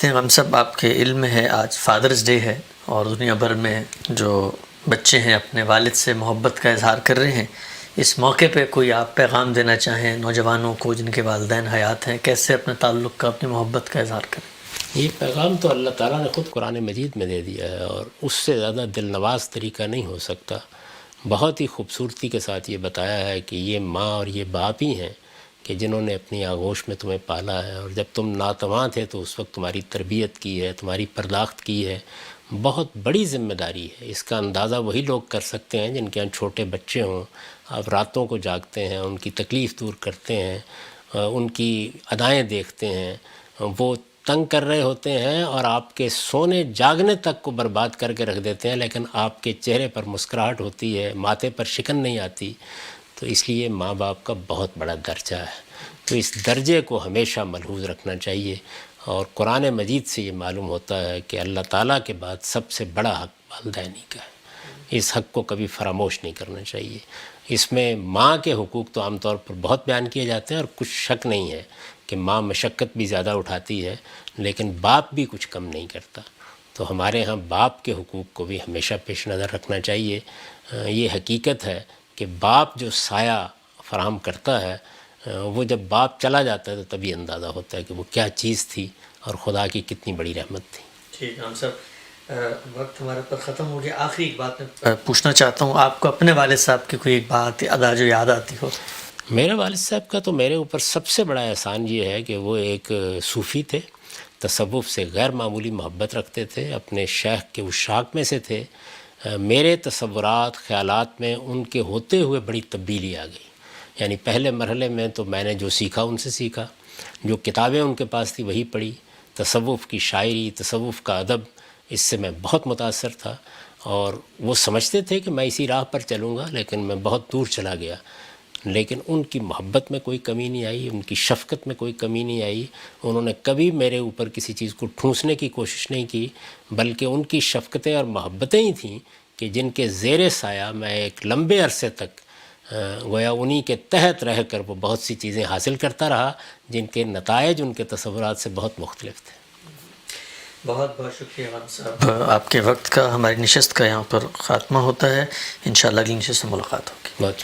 ہم سب آپ کے علم میں ہے آج فادرز ڈے ہے اور دنیا بھر میں جو بچے ہیں اپنے والد سے محبت کا اظہار کر رہے ہیں. اس موقع پہ کوئی آپ پیغام دینا چاہیں نوجوانوں کو جن کے والدین حیات ہیں، کیسے اپنے تعلق کا، اپنی محبت کا اظہار کریں؟ یہ پیغام تو اللہ تعالیٰ نے خود قرآن مجید میں دے دیا ہے اور اس سے زیادہ دل نواز طریقہ نہیں ہو سکتا. بہت ہی خوبصورتی کے ساتھ یہ بتایا ہے کہ یہ ماں اور یہ باپ ہی ہیں کہ جنہوں نے اپنی آغوش میں تمہیں پالا ہے، اور جب تم ناتواں تھے تو اس وقت تمہاری تربیت کی ہے، تمہاری پرداخت کی ہے. بہت بڑی ذمہ داری ہے. اس کا اندازہ وہی لوگ کر سکتے ہیں جن کے یہاں چھوٹے بچے ہوں. آپ راتوں کو جاگتے ہیں، ان کی تکلیف دور کرتے ہیں، ان کی ادائیں دیکھتے ہیں. وہ تنگ کر رہے ہوتے ہیں اور آپ کے سونے جاگنے تک کو برباد کر کے رکھ دیتے ہیں، لیکن آپ کے چہرے پر مسکراہٹ ہوتی ہے، ماتھے پر شکن نہیں آتی. تو اس لیے ماں باپ کا بہت بڑا درجہ ہے. تو اس درجے کو ہمیشہ ملحوظ رکھنا چاہیے. اور قرآن مجید سے یہ معلوم ہوتا ہے کہ اللہ تعالیٰ کے بعد سب سے بڑا حق والدینی کا ہے. اس حق کو کبھی فراموش نہیں کرنا چاہیے. اس میں ماں کے حقوق تو عام طور پر بہت بیان کیے جاتے ہیں، اور کچھ شک نہیں ہے کہ ماں مشقت بھی زیادہ اٹھاتی ہے، لیکن باپ بھی کچھ کم نہیں کرتا. تو ہمارے ہاں باپ کے حقوق کو بھی ہمیشہ پیش نظر رکھنا چاہیے. یہ حقیقت ہے کہ باپ جو سایہ فراہم کرتا ہے، وہ جب باپ چلا جاتا ہے تو تبھی اندازہ ہوتا ہے کہ وہ کیا چیز تھی اور خدا کی کتنی بڑی رحمت تھی. ٹھیک ہے ہم سب وقت ہمارے پر ختم ہو گیا. آخری ایک بات میں پوچھنا چاہتا ہوں، آپ کو اپنے والد صاحب کی کوئی ایک بات ادا جو یاد آتی ہو؟ میرے والد صاحب کا تو میرے اوپر سب سے بڑا احسان یہ ہے کہ وہ ایک صوفی تھے، تصوف سے غیر معمولی محبت رکھتے تھے، اپنے شیخ کے عشاق میں سے تھے. میرے تصورات خیالات میں ان کے ہوتے ہوئے بڑی تبدیلی آ گئی. یعنی پہلے مرحلے میں تو میں نے جو سیکھا ان سے سیکھا، جو کتابیں ان کے پاس تھی وہی پڑھی. تصوف کی شاعری، تصوف کا ادب، اس سے میں بہت متاثر تھا. اور وہ سمجھتے تھے کہ میں اسی راہ پر چلوں گا، لیکن میں بہت دور چلا گیا. لیکن ان کی محبت میں کوئی کمی نہیں آئی، ان کی شفقت میں کوئی کمی نہیں آئی. انہوں نے کبھی میرے اوپر کسی چیز کو ٹھونسنے کی کوشش نہیں کی، بلکہ ان کی شفقتیں اور محبتیں ہی تھیں کہ جن کے زیر سایہ میں ایک لمبے عرصے تک گویا انہی کے تحت رہ کر وہ بہت سی چیزیں حاصل کرتا رہا، جن کے نتائج ان کے تصورات سے بہت مختلف تھے. بہت بہت شکریہ غالب صاحب. آپ کے وقت کا، ہماری نشست کا یہاں پر خاتمہ ہوتا ہے. انشاءاللہ اگلی نشست سے ملاقات ہوگی. بہت